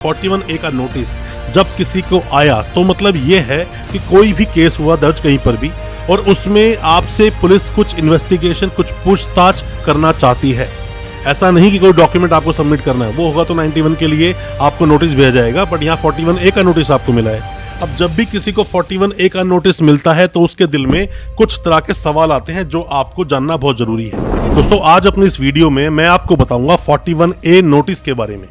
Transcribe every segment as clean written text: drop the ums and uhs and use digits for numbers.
41A का notice जब किसी को आया तो मतलब ये है कि कोई भी केस हुआ दर्ज कहीं पर भी और उसमें आपसे पुलिस कुछ इन्वेस्टिगेशन, कुछ पूछताछ करना चाहती है। ऐसा नहीं कि कोई डॉक्यूमेंट आपको सबमिट करना है, वो होगा तो 91 के लिए आपको नोटिस भेजा जाएगा, बट यहाँ 41A का नोटिस आपको मिला है। अब जब भी किसी को 41A का नोटिस मिलता है तो उसके दिल में कुछ तरह के सवाल आते हैं जो आपको जानना बहुत जरूरी है। दोस्तों, आज अपनी इस वीडियो में मैं आपको बताऊंगा 41A नोटिस के बारे में।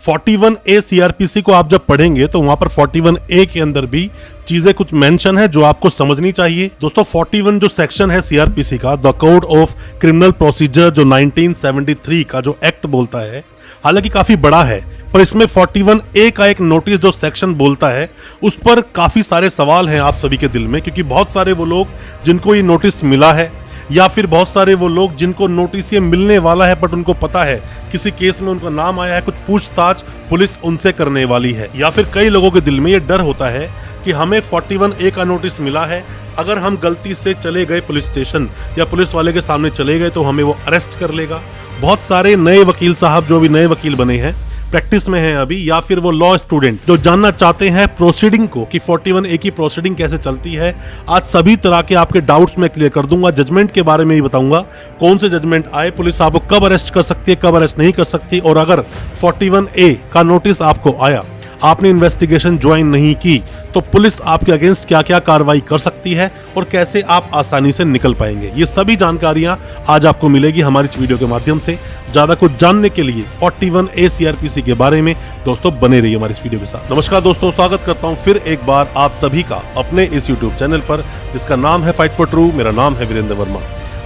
41A सीआरपीसी को आप जब पढ़ेंगे तो वहां पर 41A के अंदर भी चीजें कुछ मेंशन है जो आपको समझनी चाहिए। दोस्तों, 41 जो सेक्शन है सीआरपीसी का, the code of criminal procedure, जो 1973 का जो एक्ट बोलता है, हालांकि काफी बड़ा है, पर इसमें 41A का एक नोटिस जो सेक्शन बोलता है उस पर काफी सारे सवाल हैं आप सभी के दिल में, क्योंकि बहुत सारे वो लोग जिनको ये नोटिस मिला है या फिर बहुत सारे वो लोग जिनको नोटिस ये मिलने वाला है बट उनको पता है किसी केस में उनका नाम आया है, कुछ पूछताछ पुलिस उनसे करने वाली है, या फिर कई लोगों के दिल में ये डर होता है कि हमें 41A का नोटिस मिला है, अगर हम गलती से चले गए पुलिस स्टेशन या पुलिस वाले के सामने चले गए तो हमें वो अरेस्ट कर लेगा। बहुत सारे नए वकील साहब जो भी नए वकील बने हैं, प्रैक्टिस में हैं अभी, या फिर वो लॉ स्टूडेंट जो जानना चाहते हैं प्रोसीडिंग को कि 41A की प्रोसीडिंग कैसे चलती है, आज सभी तरह के आपके डाउट्स मैं क्लियर कर दूंगा। जजमेंट के बारे में ही बताऊंगा, कौन से जजमेंट आए, पुलिस आपको कब अरेस्ट कर सकती है, कब अरेस्ट नहीं कर सकती, और अगर 41A का नोटिस आपको आया, आपने इन्वेस्टिगेशन ज्वाइन नहीं की तो पुलिस आपके अगेंस्ट क्या क्या कार्रवाई कर सकती है और कैसे आप आसानी से निकल पाएंगे। ये सभी जानकारियां आज आपको मिलेगी हमारी इस वीडियो के माध्यम से। ज्यादा कुछ जानने के लिए 41A सीआरपीसी के बारे में दोस्तों बने रहिए हमारी इस वीडियो के साथ। नमस्कार दोस्तों, स्वागत करता हूं फिर एक बार आप सभी का अपने इस यूट्यूब चैनल पर जिसका नाम है फाइट फॉर ट्रू। मेरा नाम है वीरेंद्र वर्मा।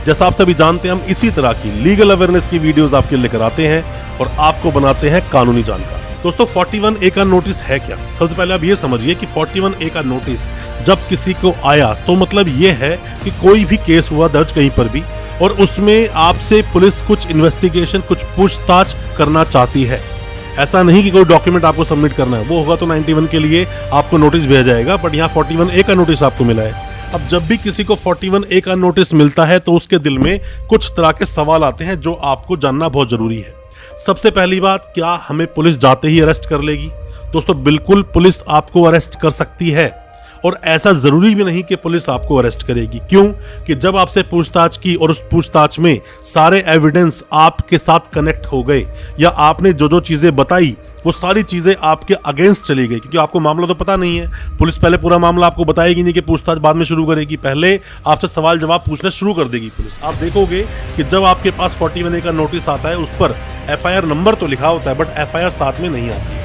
जैसा आप सभी जानते हैं, हम इसी तरह की लीगल अवेयरनेस की वीडियोस आपके लेकर आते हैं और आपको बनाते हैं कानूनी जानकार। दोस्तों, 41A का नोटिस है क्या? सबसे पहले आप ये समझिए कि 41A का नोटिस जब किसी को आया तो मतलब ये है कि कोई भी केस हुआ दर्ज कहीं पर भी और उसमें आपसे पुलिस कुछ इन्वेस्टिगेशन, कुछ पूछताछ करना चाहती है। ऐसा नहीं कि कोई डॉक्यूमेंट आपको सबमिट करना है, वो होगा तो 91 के लिए आपको नोटिस भेजा जाएगा, बट यहाँ 41A का नोटिस आपको मिला है। अब जब भी किसी को 41A का नोटिस मिलता है तो उसके दिल में कुछ तरह के सवाल आते हैं जो आपको जानना बहुत जरूरी है। सबसे पहली बात, क्या हमें पुलिस जाते ही अरेस्ट कर लेगी? दोस्तों, बिल्कुल पुलिस आपको अरेस्ट कर सकती है और ऐसा जरूरी भी नहीं कि पुलिस आपको अरेस्ट करेगी। क्यों? कि जब आपसे पूछताछ की और उस पूछताछ में सारे एविडेंस आपके साथ कनेक्ट हो गए या आपने जो जो चीजें बताई वो सारी चीजें आपके अगेंस्ट चली गई, क्योंकि आपको मामला तो पता नहीं है। पुलिस पहले पूरा मामला आपको बताएगी नहीं कि पूछताछ बाद में शुरू करेगी, पहले आपसे सवाल जवाब पूछना शुरू कर देगी पुलिस। आप देखोगे कि जब आपके पास 41A का नोटिस आता है उस पर FIR नंबर तो लिखा होता है बट FIR साथ में नहीं आती है।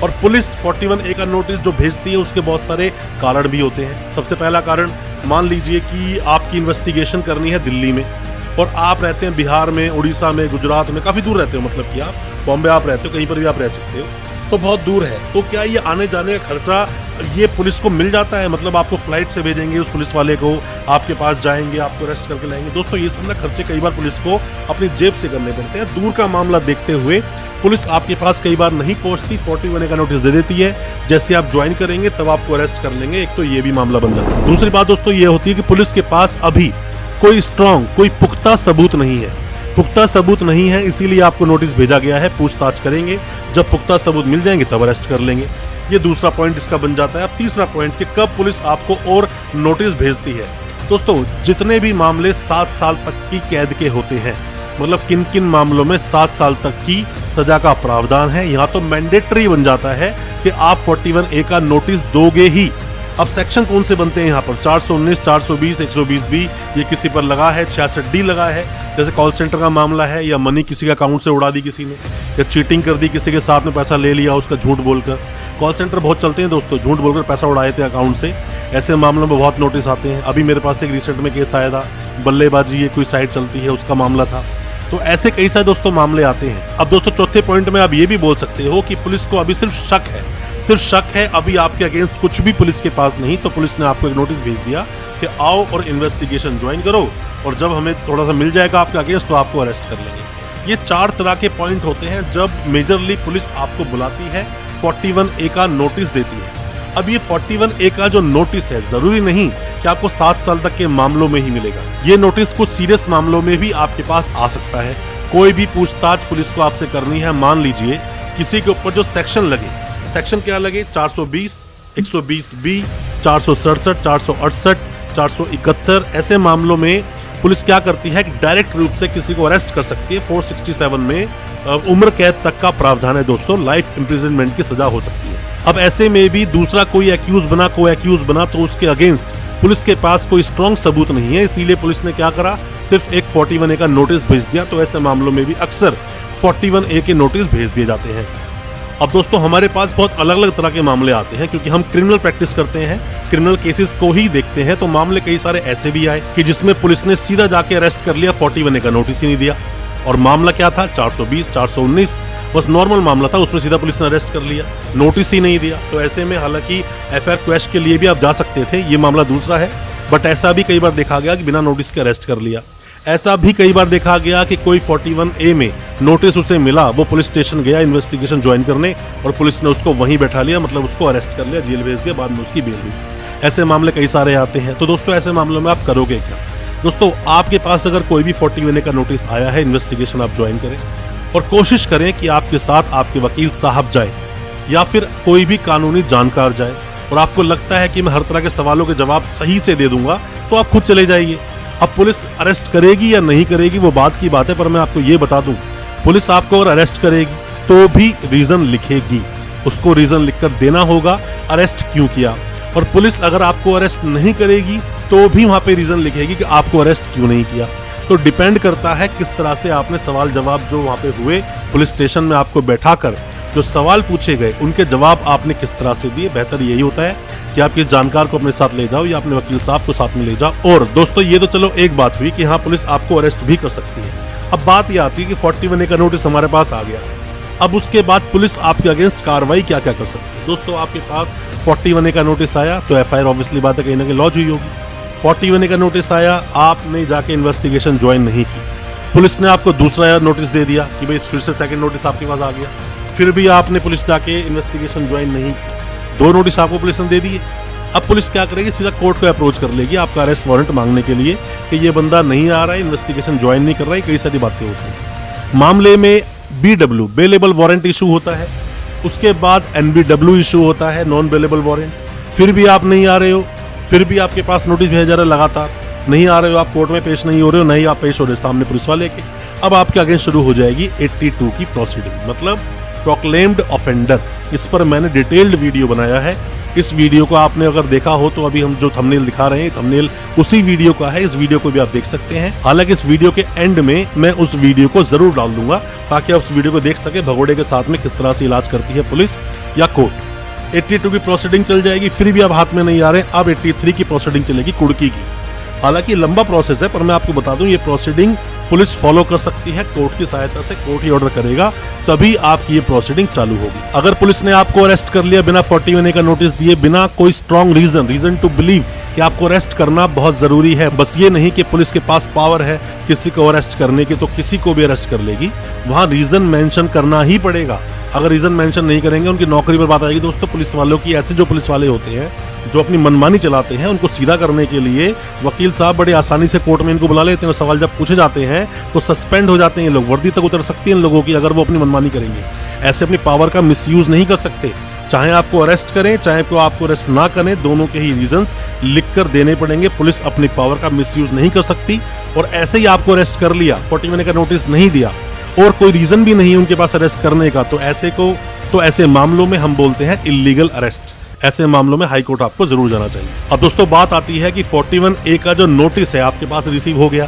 और पुलिस 41A का नोटिस जो भेजती है उसके बहुत सारे कारण भी होते हैं। सबसे पहला कारण, मान लीजिए कि आपकी इन्वेस्टिगेशन करनी है दिल्ली में और आप रहते हैं बिहार में, उड़ीसा में, गुजरात में, काफ़ी दूर रहते हो, मतलब कि आप बॉम्बे आप रहते हो, कहीं पर भी आप रह सकते हो, तो बहुत दूर है। तो क्या ये आने जाने का खर्चा ये पुलिस को मिल जाता है? मतलब आपको फ्लाइट से भेजेंगे उस पुलिस वाले को, आपके पास जाएंगे, आपको अरेस्ट करके लाएंगे। दोस्तों, ये सब ना खर्चे कई बार पुलिस को अपनी जेब से करने पड़ते हैं। दूर का मामला देखते हुए पुलिस आपके पास कई बार नहीं पहुंचती, 41A का नोटिस दे देती है, जैसे आप ज्वाइन करेंगे तब आपको अरेस्ट कर लेंगे। एक तो ये भी मामला बन जाता है। दूसरी बात दोस्तों ये होती है कि पुलिस के पास अभी कोई स्ट्रांग, कोई पुख्ता सबूत नहीं है। पुख्ता सबूत नहीं है, इसीलिए आपको नोटिस भेजा गया है, पूछताछ करेंगे, जब पुख्ता सबूत मिल जाएंगे तब अरेस्ट कर लेंगे। ये दूसरा पॉइंट इसका बन जाता है। अब तीसरा पॉइंट कि कब पुलिस आपको और नोटिस भेजती है। दोस्तों, जितने भी मामले 7 साल तक की कैद के होते हैं, मतलब किन किन मामलों में 7 साल तक की सजा का प्रावधान है, यहाँ तो मैंडेटरी बन जाता है कि आप 41A का नोटिस दोगे ही। अब सेक्शन कौन से बनते हैं यहाँ पर? 419, 420, 120B, ये किसी पर लगा है, 66D लगा है, जैसे कॉल सेंटर का मामला है, या मनी किसी का अकाउंट से उड़ा दी किसी ने, या चीटिंग कर दी, किसी के साथ में पैसा ले लिया उसका झूठ बोलकर। कॉल सेंटर बहुत चलते हैं दोस्तों, झूठ बोलकर पैसा उड़ाए थे अकाउंट से। ऐसे मामलों में बहुत नोटिस आते हैं। अभी मेरे पास एक रिसेंट में केस आया था, बल्लेबाजी ये कोई साइट चलती है उसका मामला था। तो ऐसे कई सारे दोस्तों मामले आते हैं। अब दोस्तों, चौथे पॉइंट में आप ये भी बोल सकते हो कि पुलिस को अभी सिर्फ शक है, अभी आपके अगेंस्ट कुछ भी पुलिस के पास नहीं, तो पुलिस ने आपको एक नोटिस भेज दिया कि आओ और इन्वेस्टिगेशन ज्वाइन करो, और जब हमें थोड़ा सा मिल जाएगा आपके अगेंस्ट तो आपको अरेस्ट कर लेंगे। ये 4 तरह के पॉइंट होते हैं जब मेजरली पुलिस आपको बुलाती है, 41A का नोटिस देती है। अब ये 41A का जो नोटिस है, जरूरी नहीं कि आपको 7 साल तक के मामलों में ही मिलेगा। ये नोटिस कुछ सीरियस मामलों में भी आपके पास आ सकता है। कोई भी पूछताछ पुलिस को आपसे करनी है, मान लीजिए किसी के ऊपर जो सेक्शन लगे, सेक्शन क्या लगे? 420, 120 बी, 467, 468, 471। ऐसे मामलों में पुलिस क्या करती है कि डायरेक्ट रूप से किसी को अरेस्ट कर सकती है। 467 में उम्र कैद तक का प्रावधान है दोस्तों, लाइफ इम्प्रिजनमेंट की सजा हो सकती है। अब ऐसे में भी दूसरा कोई एक्यूज बना, को एक्यूज बना, तो उसके अगेंस्ट पुलिस के पास कोई स्ट्रॉन्ग सबूत नहीं है, इसीलिए पुलिस ने क्या करा, सिर्फ एक 41A का नोटिस भेज दिया। तो ऐसे मामलों में भी अक्सर 41A के नोटिस भेज दिए जाते हैं। अब दोस्तों हमारे पास बहुत अलग अलग तरह के मामले आते हैं, क्योंकि हम क्रिमिनल प्रैक्टिस करते हैं, क्रिमिनल केसेस को ही देखते हैं। तो मामले कई सारे ऐसे भी आए कि जिसमें पुलिस ने सीधा जाके अरेस्ट कर लिया, 41A का नोटिस ही नहीं दिया। और मामला क्या था? 420, 419, बस नॉर्मल मामला था, उसमें सीधा पुलिस ने अरेस्ट कर लिया, नोटिस ही नहीं दिया। तो ऐसे में हालांकि एफआईआर क्वैश के लिए भी आप जा सकते थे, ये मामला दूसरा है, बट ऐसा भी कई बार देखा गया कि बिना नोटिस के अरेस्ट कर लिया। ऐसा भी कई बार देखा गया कि कोई 41A में नोटिस उसे मिला, वो पुलिस स्टेशन गया इन्वेस्टिगेशन ज्वाइन करने और पुलिस ने उसको वहीं बैठा लिया, मतलब उसको अरेस्ट कर लिया, जेल भेज दिया, बाद में उसकी बेल हुई। ऐसे मामले कई सारे आते हैं। तो दोस्तों ऐसे मामलों में आप करोगे क्या? दोस्तों आपके पास अगर कोई भी 41A का नोटिस आया है, इन्वेस्टिगेशन आप ज्वाइन करें और कोशिश करें कि आपके साथ आपके वकील साहब जाए या फिर कोई भी कानूनी जानकार जाए, और आपको लगता है कि मैं हर तरह के सवालों के जवाब सही से दे दूंगा, तो आप खुद चले जाइए। अब पुलिस अरेस्ट करेगी या नहीं करेगी वो बात की बात है, पर मैं आपको ये बता दूं, पुलिस आपको अगर अरेस्ट करेगी तो भी रीजन लिखेगी, उसको रीजन लिखकर देना होगा अरेस्ट क्यों किया। और पुलिस अगर आपको अरेस्ट नहीं करेगी तो भी वहां पे रीजन लिखेगी कि आपको अरेस्ट क्यों नहीं किया। तो डिपेंड करता है किस तरह से आपने सवाल जवाब जो वहां पे हुए, पुलिस स्टेशन में आपको बैठाकर जो सवाल पूछे गए उनके जवाब आपने किस तरह से दिए। बेहतर यही होता है कि आप किस जानकार को अपने साथ ले जाओ या अपने वकील साहब को साथ में ले जाओ। और दोस्तों ये तो चलो एक बात हुई कि हाँ पुलिस आपको अरेस्ट भी कर सकती है। अब बात ये आती है कि 41A का नोटिस हमारे पास आ गया, अब उसके बाद पुलिस आपके अगेंस्ट कार्रवाई क्या क्या कर सकती है। दोस्तों आपके पास 41A का नोटिस आया तो एफआईआर ऑब्वियसली बात है कहीं ना कहीं लॉन्च हुई होगी। 41A का नोटिस आया, आपने जाके इन्वेस्टिगेशन ज्वाइन नहीं की, पुलिस ने आपको दूसरा नोटिस दे दिया कि भाई फिर से सेकंड नोटिस आपके पास आ गया, फिर भी आपने पुलिस जाके इन्वेस्टिगेशन ज्वाइन नहीं की, 2 नोटिस आपको पुलिस ने दे दिए। अब पुलिस क्या करेगी? सीधा कोर्ट को अप्रोच कर लेगी आपका अरेस्ट वारंट मांगने के लिए कि ये बंदा नहीं आ रहा है, इन्वेस्टिगेशन ज्वाइन नहीं कर रहा है, कई सारी बातें होती हैं। मामले में BW बेलेबल वारंट इशू होता है, उसके बाद NBW इशू होता है, नॉन बेलेबल वारंट। फिर भी आप नहीं आ रहे हो, फिर भी आपके पास नोटिस भेजा जा रहा है, लगातार नहीं आ रहे हो, आप कोर्ट में पेश नहीं हो रहे हो, नहीं आप पेश हो रहे सामने पुलिस वाले के। अब आपके अगेंस्ट शुरू हो जाएगी 82 की प्रोसीडिंग, मतलब प्रोक्लेम्ड ऑफेंडर। इस पर मैंने डिटेल्ड वीडियो बनाया है, इस वीडियो को आपने अगर देखा हो तो अभी हम जो थंबनेल दिखा रहे हैं थंबनेल उसी वीडियो का है, इस वीडियो को भी आप देख सकते हैं। हालांकि इस वीडियो के एंड में मैं उस वीडियो को जरूर डाल दूंगा ताकि आप उस वीडियो को देख सके भगोड़े के साथ में किस तरह से इलाज करती है पुलिस या कोर्ट। 82 की प्रोसीडिंग चल जाएगी, फिर भी आप हाथ में नहीं आ रहे, अब 83 की प्रोसीडिंग चलेगी कुड़की की। हालांकि लंबा प्रोसेस है, पर मैं आपको बता दूं ये प्रोसीडिंग पुलिस फॉलो कर सकती है कोर्ट की सहायता से, कोर्ट ही ऑर्डर करेगा तभी आपकी ये प्रोसीडिंग चालू होगी। अगर पुलिस ने आपको अरेस्ट कर लिया बिना 41A का नोटिस दिए, बिना कोई स्ट्रॉन्ग रीजन टू बिलीव कि आपको अरेस्ट करना बहुत जरूरी है, बस ये नहीं कि पुलिस के पास पावर है किसी को अरेस्ट करने की तो किसी को भी अरेस्ट कर लेगी, वहां रीजन मेंशन करना ही पड़ेगा। अगर रीजन मेंशन नहीं करेंगे उनकी नौकरी पर बात आएगी। दोस्तों पुलिस वालों की, ऐसे जो पुलिस वाले होते हैं जो अपनी मनमानी चलाते हैं, उनको सीधा करने के लिए वकील साहब बड़े आसानी से कोर्ट में इनको बुला लेते हैं, सवाल जब पूछे जाते हैं तो सस्पेंड हो जाते हैं ये लोग, वर्दी तक उतर सकती है इन लोगों की अगर वो अपनी मनमानी करेंगे। ऐसे अपनी पावर का मिसयूज नहीं कर सकते, चाहे आपको अरेस्ट करें चाहे आपको अरेस्ट ना करें, दोनों के ही रीजंस लिख कर देने पड़ेंगे। पुलिस अपनी पावर का मिसयूज नहीं कर सकती, और ऐसे ही आपको अरेस्ट कर लिया, 41A का नोटिस नहीं दिया और कोई रीजन भी नहीं है उनके पास अरेस्ट करने का, तो ऐसे मामलों में हम बोलते हैं इल्लीगल अरेस्ट। ऐसे मामलों में हाई कोर्ट आपको जरूर जाना चाहिए। अब दोस्तों बात आती है कि 41A का जो नोटिस है आपके पास रिसीव हो गया,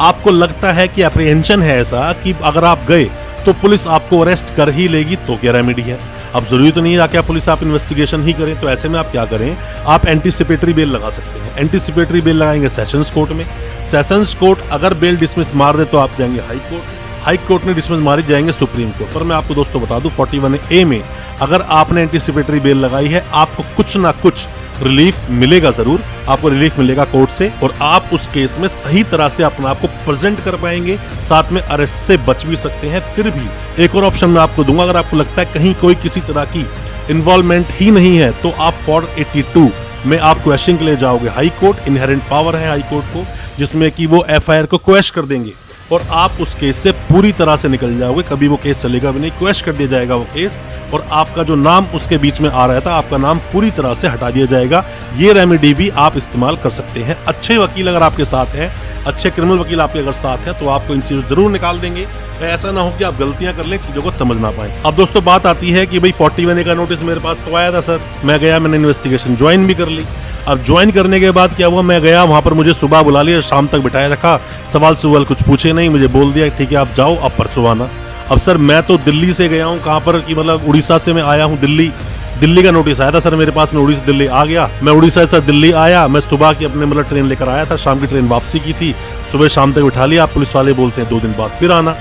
आपको लगता है कि अप्रीहेंशन है ऐसा कि अगर आप गए तो पुलिस आपको अरेस्ट कर ही लेगी, तो क्या रेमेडी है? अब जरूरी तो नहीं है कि पुलिस आप इन्वेस्टिगेशन ही करें, तो ऐसे में आप क्या करें, आप एंटीसिपेटरी बेल लगा सकते हैं। एंटीसिपेटरी बेल लगाएंगे सेशंस कोर्ट में, सेशंस कोर्ट अगर बेल डिसमिस मार दे तो आप जाएंगे हाई कोर्ट, हाई कोर्ट ने डिसमिस मारी जाएंगे सुप्रीम कोर्ट। पर मैं आपको दोस्तों बता दूं 41A में अगर आपने एंटीसिपेटरी बेल लगाई है आपको कुछ ना कुछ रिलीफ मिलेगा, जरूर आपको रिलीफ मिलेगा कोर्ट से, और आप उस केस में सही तरह से अपने आप को प्रेजेंट कर पाएंगे, साथ में अरेस्ट से बच भी सकते हैं। फिर भी एक और ऑप्शन मैं आपको दूंगा, अगर आपको लगता है कहीं कोई किसी तरह की इन्वॉल्वमेंट ही नहीं है तो आप 482 में आप क्वेश्चन के लिए जाओगे हाई कोर्ट। इनहेरेंट पावर है हाई कोर्ट को जिसमें कि वो एफआईआर को क्वेश कर देंगे। और आप उस केस से पूरी तरह से निकल जाओगे, कभी वो केस चलेगा भी नहीं, क्वेश कर दिया जाएगा वो केस, और आपका जो नाम उसके बीच में आ रहा था, आपका नाम पूरी तरह से हटा दिया जाएगा। ये रेमेडी भी आप इस्तेमाल कर सकते हैं। अच्छे वकील अगर आपके साथ हैं, अच्छे क्रिमिनल वकील आपके अगर साथ हैं, तो आपको इन चीज़ों जरूर निकाल देंगे। ऐसा ना हो कि आप गलतियां कर लें, चीज़ों को समझ ना पाएं। अब दोस्तों बात आती है कि भाई 41A का नोटिस मेरे पास तो आया था सर, मैं गया, मैंने इन्वेस्टिगेशन ज्वाइन भी कर ली। अब ज्वाइन करने के बाद क्या हुआ, मैं गया वहाँ पर, मुझे सुबह बुला लिया, शाम तक बिठाए रखा, सवाल कुछ पूछे नहीं, मुझे बोल दिया ठीक है आप जाओ, अब परसों आना। अब सर मैं तो दिल्ली से गया हूँ, कहाँ पर कि मतलब उड़ीसा से मैं आया हूँ दिल्ली का नोटिस आया था सर मेरे पास, मैं उड़ीसा दिल्ली आ गया। मैं उड़ीसा से दिल्ली आया, मैं सुबह की अपने मतलब ट्रेन लेकर आया था, शाम की ट्रेन वापसी की थी, सुबह शाम तक बिठा लिया। पुलिस वाले बोलते हैं 2 दिन बाद फिर आना।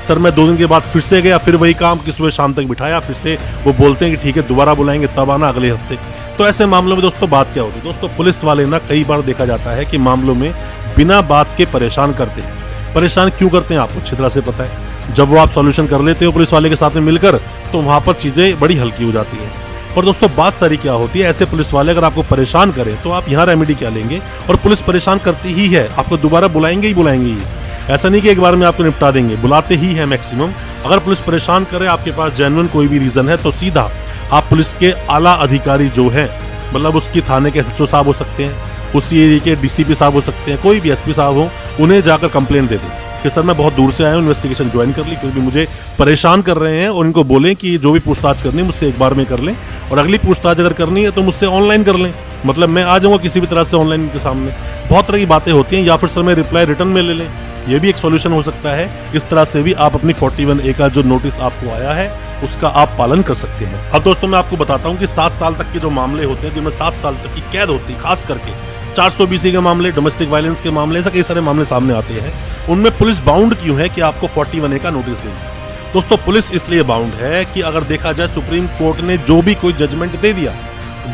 सर मैं 2 दिन के बाद फिर से गया, फिर वही काम कि सुबह शाम तक बिठाया, फिर से वो बोलते हैं कि ठीक है दोबारा बुलाएंगे तब आना अगले हफ्ते। तो ऐसे मामलों में दोस्तों बात क्या होती है, दोस्तों पुलिस वाले ना कई बार देखा जाता है कि मामलों में बिना बात के परेशान करते हैं। परेशान क्यों करते हैं आपको अच्छी तरह से पता है। जब वो आप सॉल्यूशन कर लेते हो पुलिस वाले के साथ में मिलकर, तो वहाँ पर चीज़ें बड़ी हल्की हो जाती हैं। और दोस्तों बात सारी क्या होती है, ऐसे पुलिस वाले अगर आपको परेशान करें तो आप यहाँ रेमेडी क्या लेंगे, और पुलिस परेशान करती ही है, आपको दोबारा बुलाएंगे ही। ऐसा नहीं कि एक बार में आपको निपटा देंगे, बुलाते ही है मैक्सिमम। अगर पुलिस परेशान करे, आपके पास जेन्युइन कोई भी रीजन है, तो सीधा आप पुलिस के आला अधिकारी जो है, मतलब उसकी थाने के SHO साहब हो सकते हैं, उसी एरिया के DCP साहब हो सकते हैं, कोई भी SP साहब हो, उन्हें जाकर कंप्लेंट दे दें कि सर मैं बहुत दूर से आया हूँ, इन्वेस्टिगेशन ज्वाइन कर ली, क्योंकि मुझे परेशान कर रहे हैं, और इनको बोलें कि जो भी पूछताछ करनी है मुझसे एक बार में कर लें, और अगली पूछताछ अगर करनी है तो मुझसे ऑनलाइन कर लें, मतलब मैं आ जाऊँगा किसी भी तरह से ऑनलाइन के सामने। बहुत तरह की बातें होती हैं, या फिर सर मैं रिप्लाई रिटर्न में ले लें, ये भी एक सॉल्यूशन हो सकता है। इस तरह से भी आप अपनी 41A का जो नोटिस आपको आया है उसका आप पालन कर सकते हैं। अब दोस्तों मैं आपको बताता हूँ कि 7 साल तक के जो मामले होते हैं, जिनमें 7 साल तक की कैद होती है, खास करके 420 के मामले, डोमेस्टिक वायलेंस के मामले, ऐसा कई सारे मामले सामने आते हैं, उनमें पुलिस बाउंड क्यों है कि आपको 41A का नोटिस देगी। दोस्तों पुलिस इसलिए बाउंड है कि अगर देखा जाए सुप्रीम कोर्ट ने जो भी कोई जजमेंट दे दिया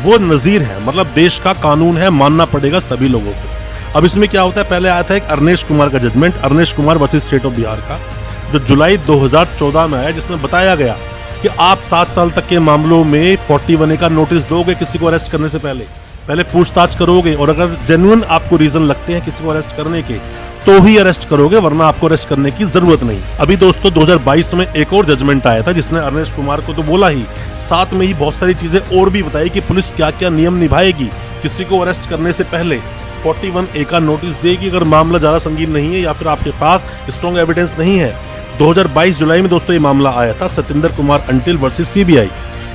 वो नजीर है, मतलब देश का कानून है, मानना पड़ेगा सभी लोगों को। अब इसमें क्या होता है, पहले आया था एक अरनेश कुमार का judgment, Arnesh Kumar versus state of Bihar का, जो जुलाई 2014 में आया, जिसमें बताया गया कि आप 7 साल तक के मामलों में 41A का नोटिस दोगे किसी को अरेस्ट करने से पहले पूछताछ करोगे, और अगर जेन्युइन आपको रीजन लगते हैं किसी को अरेस्ट करने के तो ही अरेस्ट करोगे, वरना आपको अरेस्ट करने की जरूरत नहीं। अभी दोस्तों 2022 में एक और जजमेंट आया था, जिसने अरनेश कुमार को तो बोला ही, साथ में ही बहुत सारी चीजें और भी बताई कि पुलिस क्या क्या नियम निभाएगी किसी को अरेस्ट करने से पहले। 41A का नोटिस देगी अगर मामला ज्यादा संगीन नहीं है या फिर आपके पास स्ट्रॉन्ग एविडेंस नहीं है। 2022 जुलाई में दोस्तों ये मामला आया था, Satyendra Kumar until versus CBI।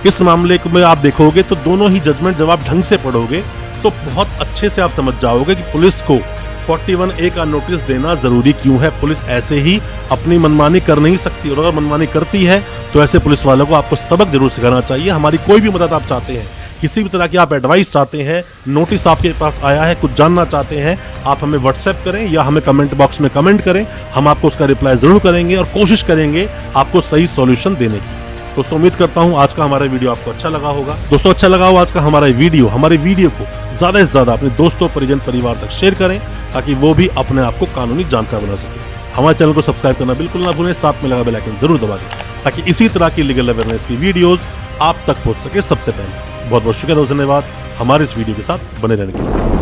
इस मामले में आप देखोगे तो दोनों ही जजमेंट जब आप ढंग से पढ़ोगे तो बहुत अच्छे से आप समझ जाओगे कि पुलिस को 41A का नोटिस देना जरूरी क्यों है। पुलिस ऐसे ही अपनी मनमानी कर नहीं सकती, और अगर मनमानी करती है तो ऐसे पुलिस वालों को आपको सबक जरूर सिखाना चाहिए। हमारी कोई भी मदद आप चाहते हैं, किसी भी तरह की आप एडवाइस चाहते हैं, नोटिस आपके पास आया है, कुछ जानना चाहते हैं, आप हमें व्हाट्सएप करें या हमें कमेंट बॉक्स में कमेंट करें, हम आपको उसका रिप्लाई जरूर करेंगे और कोशिश करेंगे आपको सही सॉल्यूशन देने की। दोस्तों उम्मीद करता हूं आज का हमारा वीडियो आपको अच्छा लगा होगा। दोस्तों अच्छा लगा हो आज का हमारा वीडियो, हमारे वीडियो को ज्यादा से ज्यादा अपने दोस्तों, परिजन, परिवार तक शेयर करें, ताकि वो भी अपने आप को कानूनी जानकार बना सके। हमारे चैनल को सब्सक्राइब करना बिल्कुल ना भूलें, साथ में लगा बेल आइकन जरूर दबा दें, ताकि इसी तरह की लीगल अवेयरनेस की वीडियोस आप तक पहुंच सके सबसे पहले। बहुत बहुत शुक्रिया, धन्यवाद हमारे इस वीडियो के साथ बने रहने के लिए।